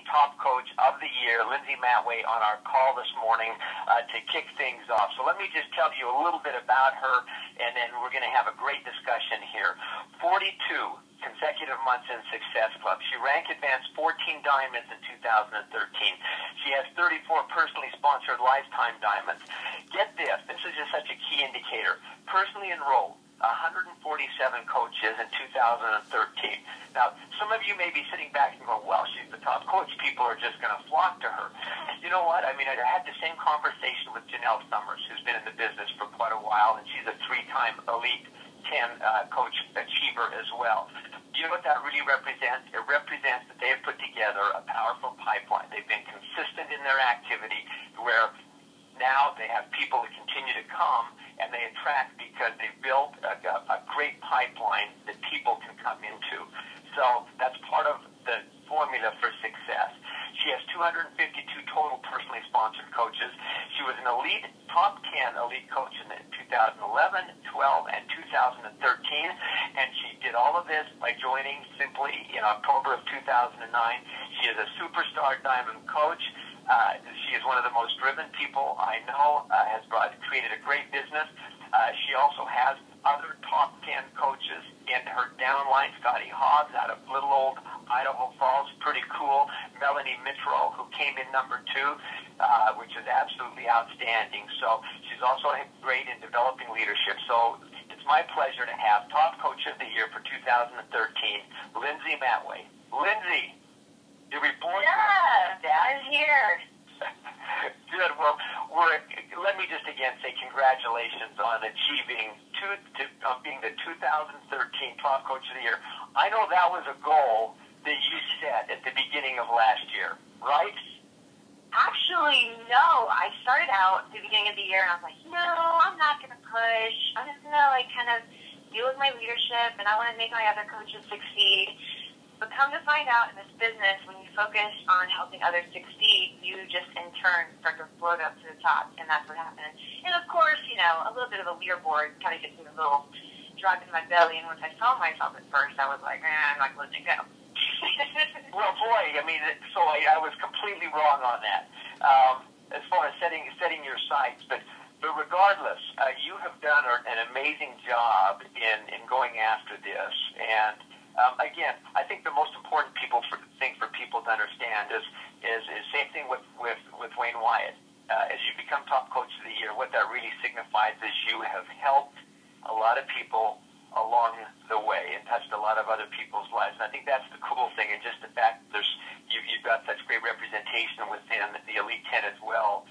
Top Coach of the Year, Lindsay Matway, on our call this morning to kick things off. So let me just tell you a little bit about her, and then we're going to have a great discussion here. 42 consecutive months in Success Club. She rank advanced 14 diamonds in 2013. She has 34 personally sponsored lifetime diamonds. Get this is just such a key indicator. Personally enrolled 147 coaches in 2013. Now, some of you may be sitting back and going, well, she's the top coach. People are just going to flock to her. You know what? I mean, I had the same conversation with Janelle Summers, who's been in the business for quite a while, and she's a 3-time Elite 10 coach achiever as well. You know what that really represents? It represents that they have put together a powerful pipeline. They've been consistent in their activity where now they have people that continue to come, and they attract because they've built a great pipeline that people can come into. So that's part of the formula for success. She has 252 total personally sponsored coaches. She was an elite, top 10 elite coach in 2011, 12, and 2013, and she did all of this by joining simply in October of 2009. She is a superstar diamond coach. She is one of the most driven people I know, has created a great business. She also has other top 10 coaches in her downline. Scotty Hobbs out of little old Idaho Falls, pretty cool. Melanie Mitro, who came in number 2, which is absolutely outstanding. So she's also great in developing leadership. So it's my pleasure to have Top Coach of the Year for 2013, Lindsay Matway. Lindsay, you're reborn. Yeah, I'm here. Good. Well, let me just again say congratulations on achieving being the 2013 Top Coach of the Year. I know that was a goal that you set at the beginning of last year, right? Actually, no. I started out at the beginning of the year, and I was like, no, I'm not going to push. I'm just going to kind of deal with my leadership, and I want to make my other coaches succeed. But come to find out, in this business, when you focus on helping others succeed, you just, in turn, start to float up to the top, and that's what happened. And, of course, a little bit of a leaderboard kind of gets me a little drug in my belly, and once I saw myself at first, I was like, I'm not letting it go. Well, boy, so I was completely wrong on that, as far as setting your sights. But regardless, you have done an amazing job in going after this, and again, I think the most important thing for people to understand is same thing with Wayne Wyatt. As you become Top Coach of the Year, what that really signifies is you have helped a lot of people along the way and touched a lot of other people's lives. And I think that's the cool thing, and just the fact that you've got such great representation within the Elite 10 as well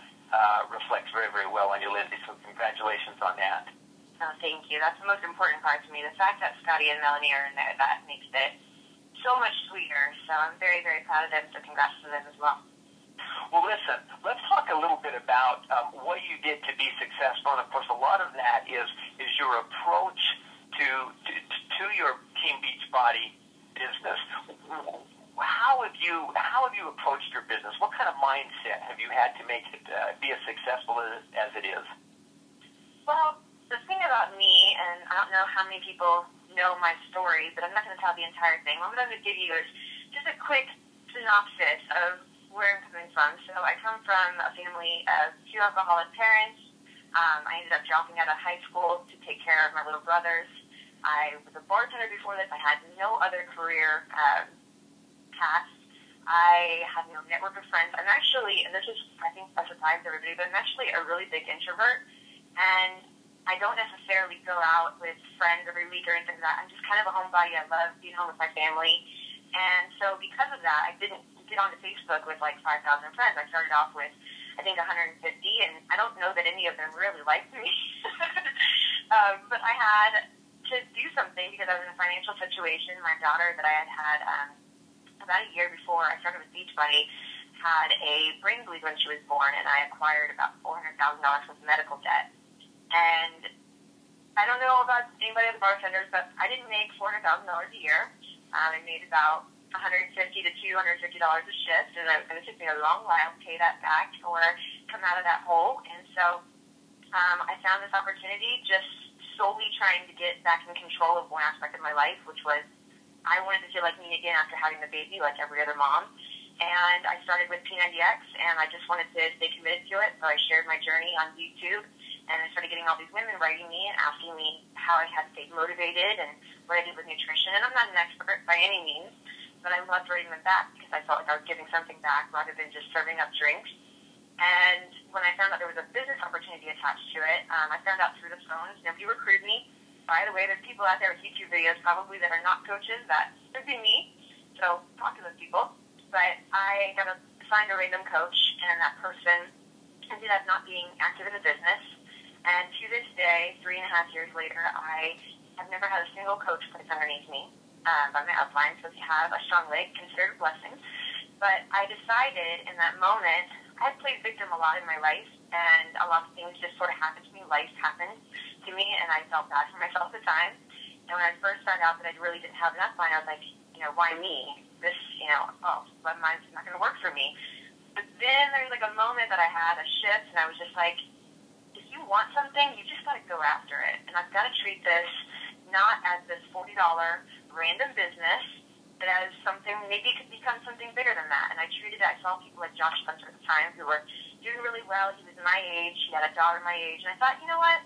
reflects very, very well on you, Lindsay. So congratulations on that. Oh, thank you. That's the most important part to me. The fact that Scotty and Melanie are in there, that makes it so much sweeter. So I'm very, very proud of them, so congrats to them as well. Well, listen, let's talk a little bit about what you did to be successful. And, of course, a lot of that is your approach to your Team Beachbody business. How have you approached your business? What kind of mindset have you had to make it be as successful as it is? Well, the thing about me, and I don't know how many people know my story, but I'm not going to tell the entire thing. What I'm going to give you is just a quick synopsis of where I'm coming from. So I come from a family of 2 alcoholic parents. I ended up dropping out of high school to take care of my little brothers. I was a bartender before this. I had no other career path. I had no network of friends. I'm actually, and this is, I think, a surprise to everybody, but I'm actually a really big introvert. And I don't necessarily go out with friends every week or anything like that. I'm just kind of a homebody. I love being home with my family. And so because of that, I didn't get onto Facebook with 5,000 friends. I started off with, I think, 150, and I don't know that any of them really liked me. But I had to do something because I was in a financial situation. My daughter that I had about a year before I started with Beachbody had a brain bleed when she was born, and I acquired about $400,000 worth of medical debt. And I don't know about anybody other bartenders, but I didn't make $400,000 a year. I made about $150 to $250 a shift, and it took me a long while to pay that back or come out of that hole. And so I found this opportunity just solely trying to get back in control of one aspect of my life, which was I wanted to feel like me again after having the baby, like every other mom. and I started with P90X, and I just wanted to stay committed to it, so I shared my journey on YouTube, and I started getting all these women writing me and asking me how I had stayed motivated and what I did with nutrition. And I'm not an expert by any means, but I loved writing them back because I felt like I was giving something back rather than just serving up drinks. And when I found out there was a business opportunity attached to it, I found out through the phones. Nobody recruited me. By the way, there's people out there with YouTube videos probably that are not coaches. That could be me. So talk to those people. But I got assigned a random coach, and that person ended up not being active in the business. And to this day, 3.5 years later, I have never had a single coach placed underneath me by my upline. So if you have a strong leg, consider it a blessing. But I decided in that moment, I had played victim a lot in my life, and a lot of things just sort of happened to me. Life happened to me, and I felt bad for myself at the time. And when I first found out that I really didn't have an upline, I was like, why me? This, mine's not going to work for me. But then there was like a moment that I had, a shift, and I was just like, if you want something, you just got to go after it. And I've got to treat this not as this $40 random business, but as something, maybe it could become something bigger than that. And I saw people like Josh Spencer at the time who were doing really well. He was my age. He had a daughter my age. And I thought, you know what?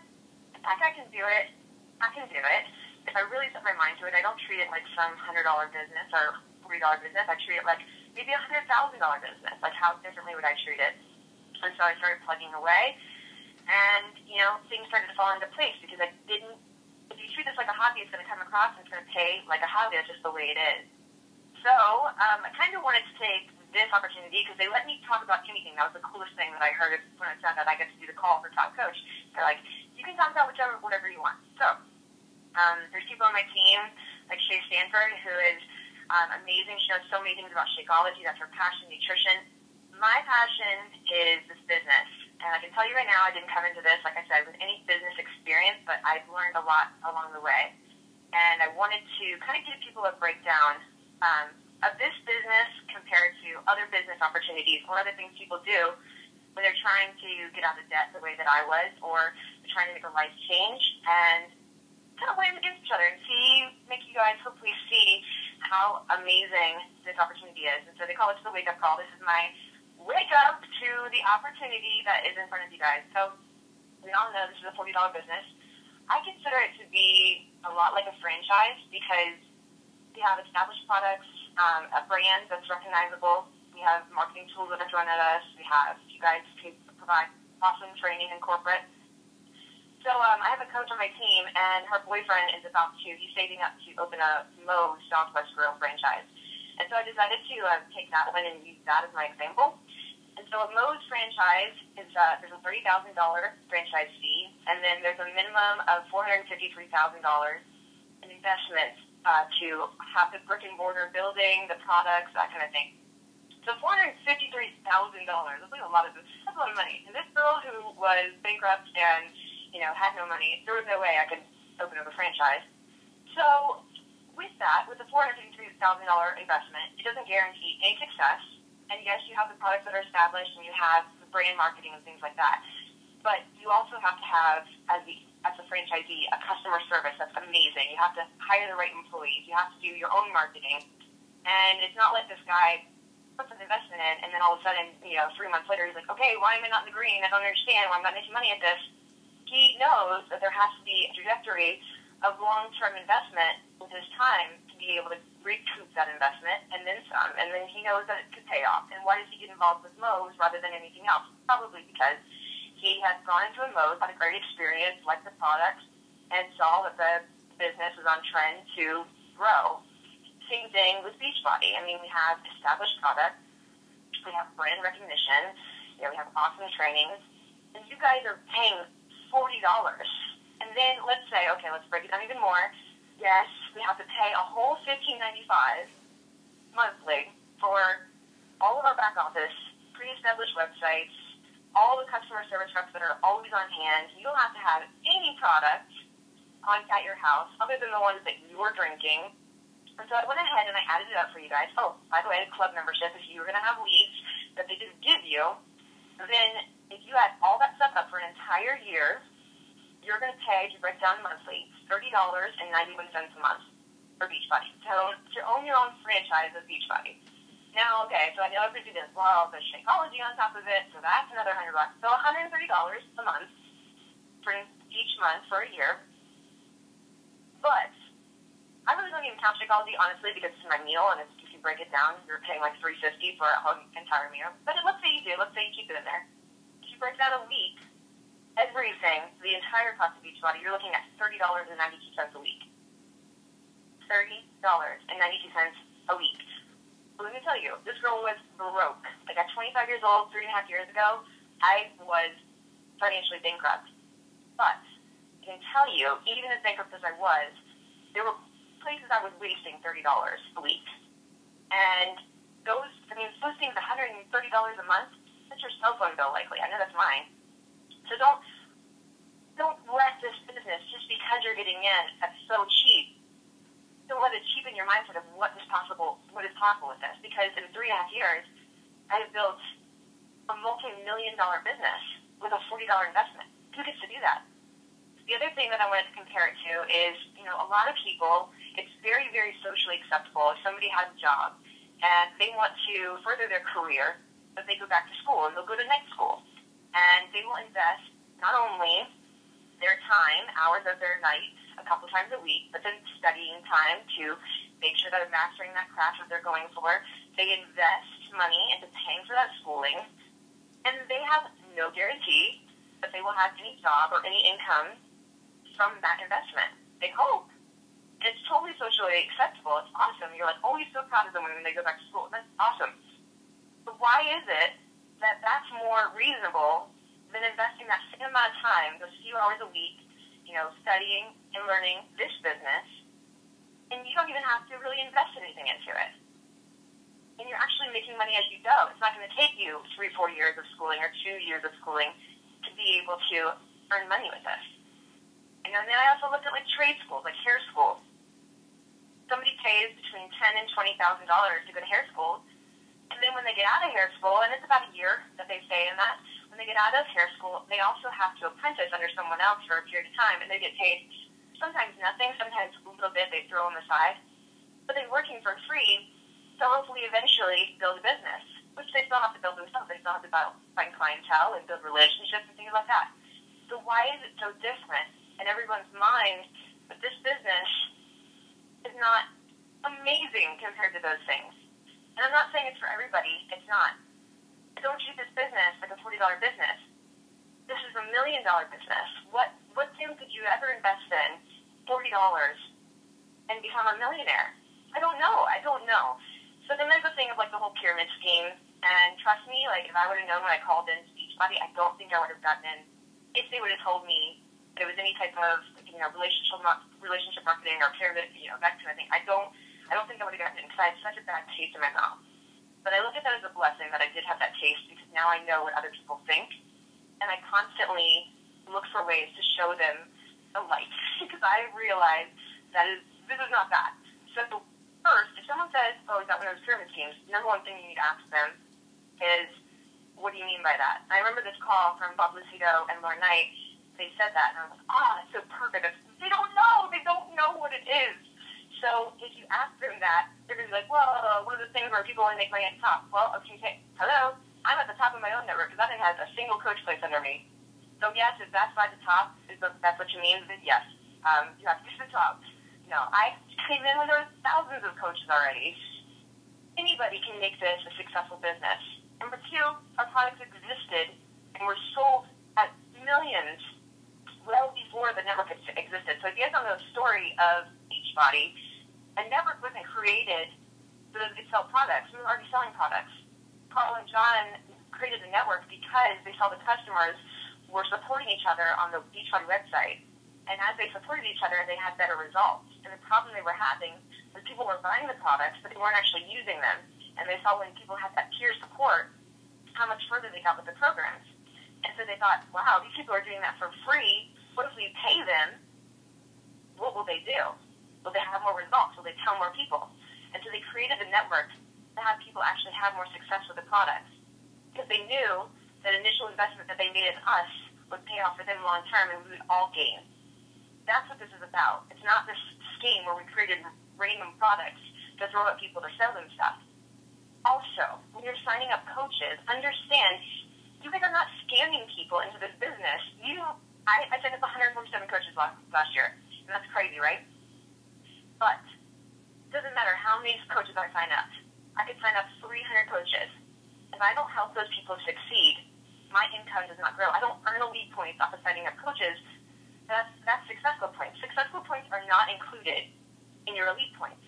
If that guy can do it, I can do it. If I really set my mind to it, I don't treat it like some $100 business or $40 business. I treat it like maybe a $100,000 business. Like, how differently would I treat it? And so I started plugging away. And, things started to fall into place because I didn't, if you treat this like a hobby, it's going to come across and it's going to pay like a hobby. That's just the way it is. So I kind of wanted to take this opportunity because they let me talk about anything. That was the coolest thing that I heard when I found out I got to do the call for Top Coach. They're like, you can talk about whatever you want. So there's people on my team like Shay Stanford, who is amazing. She knows so many things about Shakeology. That's her passion, nutrition. My passion is this business. And I can tell you right now, I didn't come into this, like I said, with any business experience, but I've learned a lot along the way. And I wanted to kind of give people a breakdown of this business compared to other business opportunities or other things people do when they're trying to get out of debt the way that I was, or they're trying to make a life change, and kind of weigh them against each other and make you guys hopefully see how amazing this opportunity is. And so they call it the wake-up call. This is my wake up to the opportunity that is in front of you guys. So we all know this is a $40 business. I consider it to be a lot like a franchise because we have established products, a brand that's recognizable. We have marketing tools that are thrown at us. We have, you guys can provide awesome training in corporate. So I have a coach on my team, and her boyfriend is he's saving up to open a Moe's Southwest Grill franchise. And so I decided to take that one and use that as my example. And so a Moe's franchise is there's a $30,000 franchise fee, and then there's a minimum of $453,000 in investments to have the brick and mortar building, the products, that kind of thing. So $453,000. That's like a lot of money. And this girl who was bankrupt and had no money, there was no way I could open up a franchise. So with the $453,000 investment, it doesn't guarantee any success. And yes, you have the products that are established and you have the brand marketing and things like that. But you also have to have, as a franchisee, a customer service that's amazing. You have to hire the right employees. You have to do your own marketing. And it's not like this guy puts an investment in and then all of a sudden, 3 months later, he's like, okay, why am I not in the green? I don't understand why I'm not making money at this. He knows that there has to be a trajectory of long-term investment with his time to be able to recoup that investment and then some. And then he knows that it could pay off. And why does he get involved with Moe's rather than anything else? Probably because he had gone into a Moe's, had a great experience, liked the products, and saw that the business was on trend to grow. Same thing with Beachbody. I mean, we have established products, we have brand recognition, we have awesome trainings, and you guys are paying $40. And then let's say, okay, let's break it down even more. Yes, we have to pay a whole $15.95 monthly for all of our back office, pre-established websites, all the customer service reps that are always on hand. You don't have to have any product at your house other than the ones that you're drinking. And so I went ahead and I added it up for you guys. Oh, by the way, the club membership, if you were going to have leads that they didn't give you, then if you add all that stuff up for an entire year, you're going to pay, to break down monthly, $30.91 a month for Beachbody. So to own your own franchise of Beachbody. Now, okay, so I know everybody does, well, there's Shakeology on top of it, so that's another $100. So $130 a month for each month for a year. But I really don't even count Shakeology, honestly, because it's my meal, and if you break it down, you're paying like $350 for a whole entire meal. But let's say you do. Let's say you keep it in there. If you break that a week, everything, the entire cost of Beachbody, you're looking at $30.92 a week. $30.92 a week. Let me tell you, this girl was broke. Like at 25 years old, 3.5 years ago, I was financially bankrupt. But I can tell you, even as bankrupt as I was, there were places I was wasting $30 a week. And those things, $130 a month, that's your cell phone bill likely. I know that's mine. So don't let this business, just because you're getting in at so cheap, don't let it cheapen your mindset of what is possible with this. Because in 3.5 years, I have built a multi-million-dollar business with a $40 investment. Who gets to do that? The other thing that I wanted to compare it to is, a lot of people, it's very, very socially acceptable if somebody has a job and they want to further their career, but they go back to school and they'll go to night school. And they will invest not only their time, hours of their night, a couple times a week, but then studying time to make sure that they're mastering that craft that they're going for. They invest money into paying for that schooling, and they have no guarantee that they will have any job or any income from that investment. They hope. And it's totally socially acceptable. It's awesome. You're like always so proud of them when they go back to school. That's awesome. But why is it that that's more reasonable than investing that same amount of time, those few hours a week, studying and learning this business, and you don't even have to really invest anything into it. And you're actually making money as you go. It's not going to take you 3-4 years of schooling or 2 years of schooling to be able to earn money with this. And then I also looked at like trade schools, like hair school. Somebody pays between $10,000 and $20,000 to go to hair school, and then when they get out of hair school, and it's about a year that they stay in that, when they get out of hair school, they also have to apprentice under someone else for a period of time, and they get paid sometimes nothing, sometimes a little bit, they throw on the side, but they're working for free to hopefully eventually build a business, which they still have to build themselves. They still have to find clientele and build relationships and things like that. So why is it so different in everyone's mind that this business is not amazing compared to those things? And I'm not saying it's for everybody. It's not. Don't treat this business like a $40 business. This is a $1 million business. What thing could you ever invest in $40 and become a millionaire? I don't know. So then there's the thing of like the whole pyramid scheme. And trust me, like if I would have known when I called in to Beachbody, I don't think I would have gotten in if they would have told me there was any type of relationship marketing or pyramid, that kind of thing. I don't think I would have gotten in because I had such a bad taste in my mouth. But I look at that as a blessing that I did have that taste because now I know what other people think, and I constantly look for ways to show them the light because I realize this is not that. So first, if someone says, "Oh, is that one of those pyramid schemes?" Number one thing you need to ask them is, "What do you mean by that?" And I remember this call from Bob Lucido and Lauren Knight. They said that, and I was like, that's so perfect. They don't know. They don't know what it is. So if you ask them that, they're going to be like, well, what are the things where people only make money at the top? Well, okay, hello, I'm at the top of my own network because I didn't have a single coach place under me. So yes, if that's by the top, that's what you mean, then yes, you have to get to the top. I came in when there were thousands of coaches already. Anybody can make this a successful business. Number two, our products existed and were sold at millions well before the network existed. So if you guys don't know the story of Beachbody, a network wasn't created so that they sell products. We were already selling products. Carl and John created the network because they saw the customers were supporting each other on the Beachbody website. And as they supported each other, they had better results. And the problem they were having was people were buying the products, but they weren't actually using them. And they saw when people had that peer support, how much further they got with the programs. And so they thought, wow, these people are doing that for free. What if we pay them? What will they do? Will they have more results? Will they tell more people? And so they created a network to have people actually have more success with the products. Because they knew that initial investment that they made in us would pay off for them long term and we would all gain. That's what this is about. It's not this scheme where we created random products to throw at people to sell them stuff. Also, when you're signing up coaches, understand you guys are not scamming people into this business. I signed up 147 coaches last year, and that's crazy, right? But it doesn't matter how many coaches I sign up. I could sign up 300 coaches. If I don't help those people succeed, my income does not grow. I don't earn elite points off of signing up coaches. That's successful points. Successful points are not included in your elite points.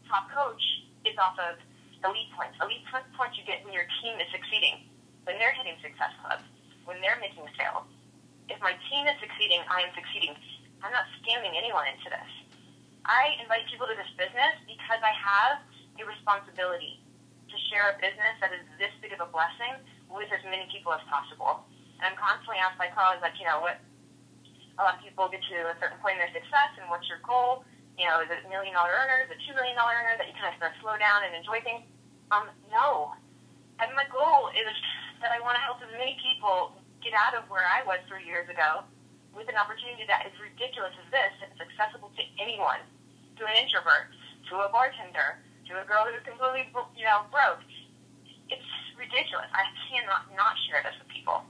Top coach is off of elite points. Elite points you get when your team is succeeding, when they're hitting Success Club, when they're making sales. If my team is succeeding, I am succeeding. I'm not scamming anyone into this. I invite people to this business because I have a responsibility to share a business that is this big of a blessing with as many people as possible. And I'm constantly asked by colleagues, like, what a lot of people get to a certain point in their success, and what's your goal? Is it $1 million earner? Is it $2 million earner that you kind of start to slow down and enjoy things? No. And my goal is that I want to help as many people get out of where I was 3 years ago with an opportunity that is ridiculous as this, and it's accessible to anyone, to an introvert, to a bartender, to a girl who's completely, broke. It's ridiculous. I cannot not share this with people.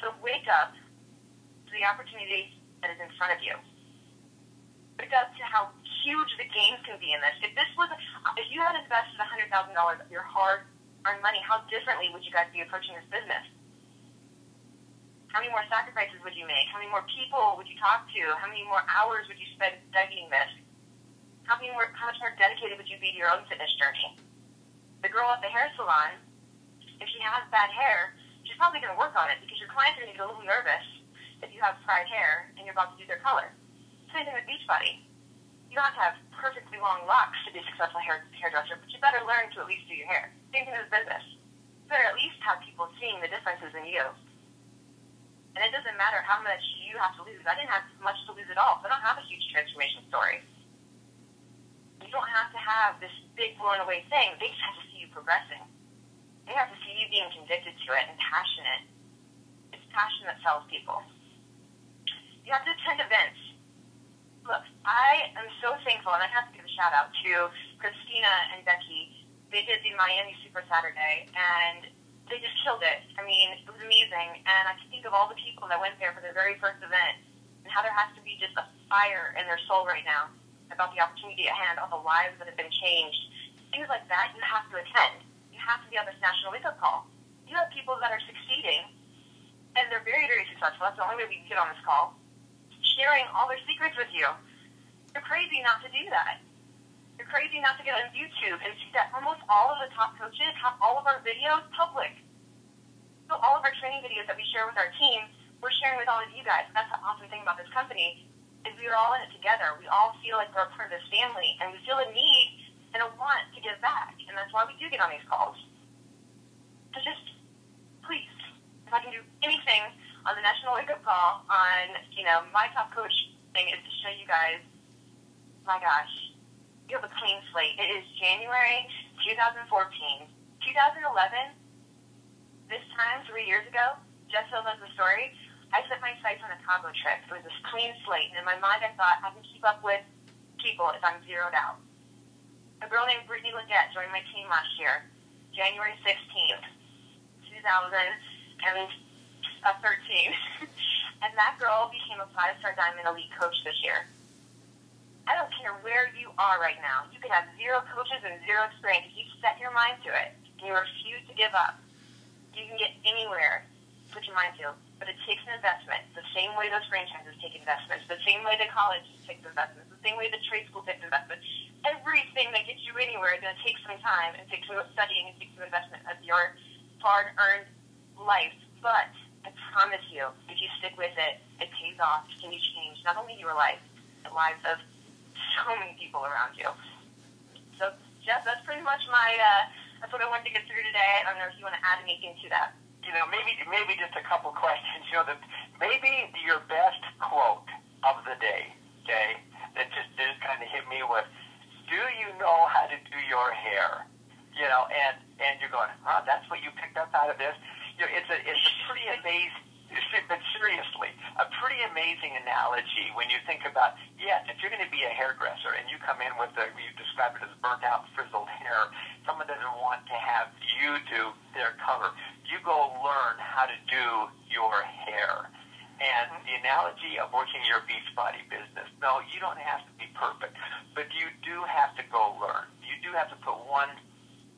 So wake up to the opportunity that is in front of you. Wake up to how huge the gains can be in this. If you had invested $100,000 of your hard-earned money, how differently would you guys be approaching this business? How many more sacrifices would you make? How many more people would you talk to? How many more hours would you spend studying this? How much more dedicated would you be to your own fitness journey? The girl at the hair salon, if she has bad hair, she's probably going to work on it because your clients are going to get a little nervous if you have fried hair and you're about to do their color. Same thing with Beachbody. You don't have to have perfectly long locks to be a successful hairdresser, but you better learn to at least do your hair. Same thing with business. You better at least have people seeing the differences in you. And it doesn't matter how much you have to lose. I didn't have much to lose at all, so I don't have a huge transformation story. You don't have to have this big blown away thing. They just have to see you progressing. They have to see you being convicted to it and passionate. It's passion that sells people. You have to attend events. Look, I am so thankful, and I have to give a shout out to Christina and Becky. They did the Miami Super Saturday, and they just killed it. I mean, it was amazing, and I can think of all the people that went there for their very first event, and how there has to be just a fire in their soul right now about the opportunity at hand, all the lives that have been changed. Things like that, you have to attend. You have to be on this national wake-up call. You have people that are succeeding, and they're very, very successful. That's the only way we can get on this call, sharing all their secrets with you. You're crazy not to do that. You're crazy not to get on YouTube and see that almost all of the top coaches have all of our videos public. So all of our training videos that we share with our team, we're sharing with all of you guys. And that's the awesome thing about this company, is we are all in it together. We all feel like we're a part of this family, and we feel a need and a want to give back. And that's why we do get on these calls. So just, please, if I can do anything on the National Wake Up Call on, my top coach thing, is to show you guys, my gosh, you have a clean slate. It is January 2014. 2011, this time, 3 years ago, Jeff Hill knows the story, I set my sights on a Cabo trip. It was this clean slate, and in my mind I thought I can keep up with people if I'm zeroed out. A girl named Brittany Leggett joined my team last year, January 16th, 2013. And that girl became a 5-star Diamond Elite coach this year. I don't care where you are right now. You could have 0 coaches and 0 experience. If you set your mind to it and you refuse to give up, you can get anywhere. Put your mind to. But it takes an investment. The same way those franchises take investments. The same way the college takes investments. The same way the trade school takes investments. Everything that gets you anywhere is going to take some time and take some studying and take some investment of your hard-earned life. But I promise you, if you stick with it, it pays off and you change not only your life, the lives of so many people around you. So, Jeff, that's pretty much that's what I wanted to get through today. I don't know if you want to add anything to that. Maybe just a couple questions. Maybe your best quote of the day, okay, that just kind of hit me with, do you know how to do your hair? And you're going, that's what you picked up out of this? It's a pretty amazing, but seriously, a pretty amazing analogy when you think about, yes, if you're going to be a hairdresser and you come in with you describe it as burnt out, frizzled hair, someone doesn't want to have you do their cover. You go learn how to do your hair. And the analogy of working your Beachbody business, no, you don't have to be perfect, but you do have to go learn. You do have to put one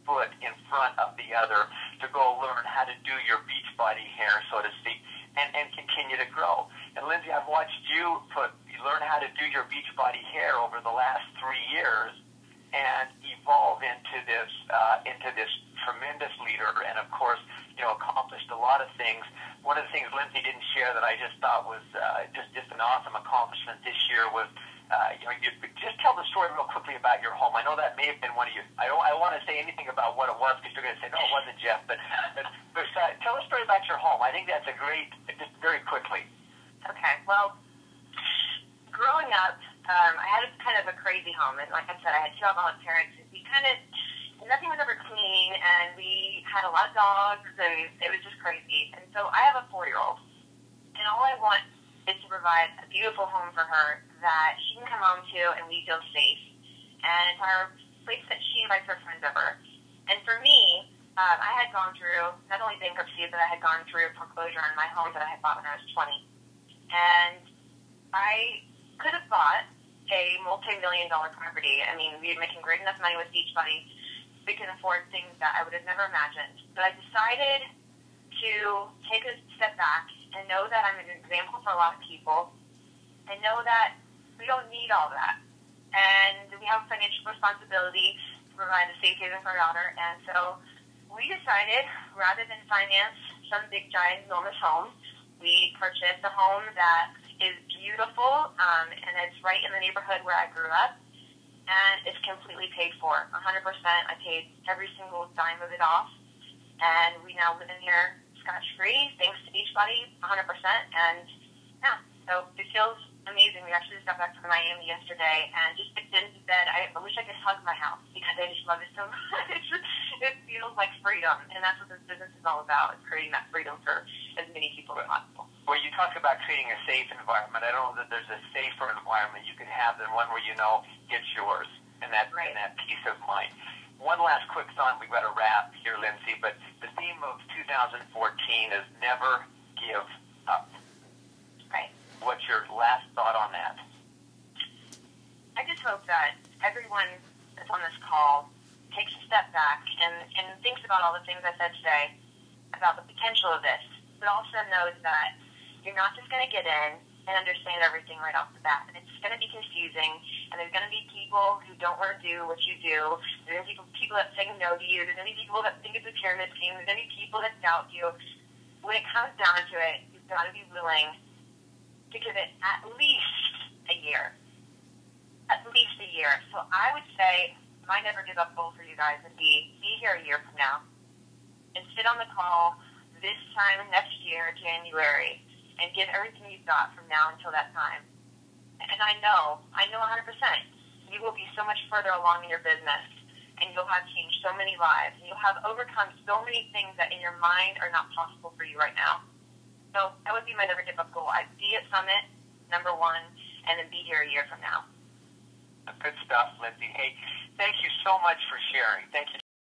foot in front of the other to go learn how to do your Beachbody hair, so to speak, and continue to grow. And Lindsay, I've watched you learn how to do your Beachbody hair over the last 3 years and evolve into this tremendous leader, and of course, accomplished a lot of things. One of the things Lindsay didn't share that I just thought was just an awesome accomplishment this year was, just tell the story real quickly about your home. I know that may have been one of you. I don't want to say anything about what it was because you're going to say, no, it wasn't Jeff, but tell a story about your home. I think that's a great, just very quickly. Okay, well, growing up, I had kind of a crazy home, and like I said, I had 2 alcoholic parents. Nothing was ever clean, and we had a lot of dogs, and it was just crazy. And so I have a 4-year-old, and all I want is to provide a beautiful home for her that she can come home to and we feel safe. And it's our place that she invites her friends over. And for me, I had gone through not only bankruptcy, but I had gone through foreclosure on my home that I had bought when I was 20. And I could have bought a multi-million-dollar property. I mean, we were making great enough money with Beachbody. We can afford things that I would have never imagined. But I decided to take a step back and know that I'm an example for a lot of people and know that we don't need all that. And we have a financial responsibility to provide a safe haven for our daughter. And so we decided, rather than finance some big, giant, enormous home, we purchased a home that is beautiful, and it's right in the neighborhood where I grew up. And it's completely paid for, 100%. I paid every single dime of it off. And we now live in here scotch-free, thanks to Beachbody, 100%. And, yeah, so it feels amazing. We actually just got back from Miami yesterday and just picked into bed. I wish I could hug my house because I just love it so much. It feels like freedom. And that's what this business is all about, is creating that freedom for as many people as possible. Well, you talk about creating a safe environment. I don't know that there's a safer environment you can have than one where you know it's yours, and that peace of mind. One last quick thought. We've got to wrap here, Lindsay, but the theme of 2014 is never give up. Right. What's your last thought on that? I just hope that everyone that's on this call takes a step back and thinks about all the things I said today, about the potential of this, but also knows that you're not just going to get in and understand everything right off the bat. And it's going to be confusing, and there's going to be people who don't want to do what you do. There's going to be people that say no to you. There's going to be people that think it's a pyramid scheme. There's going to be people that doubt you. When it comes down to it, you've got to be willing to give it at least a year. At least a year. So I would say my never give up goal for you guys would be here a year from now and sit on the call this time next year, January, and give everything you've got from now until that time. And I know 100%, you will be so much further along in your business, and you'll have changed so many lives, and you'll have overcome so many things that in your mind are not possible for you right now. So that would be my never give up goal. I'd be at Summit, number 1, and then be here a year from now. Good stuff, Lindsay. Hey, thank you so much for sharing. Thank you.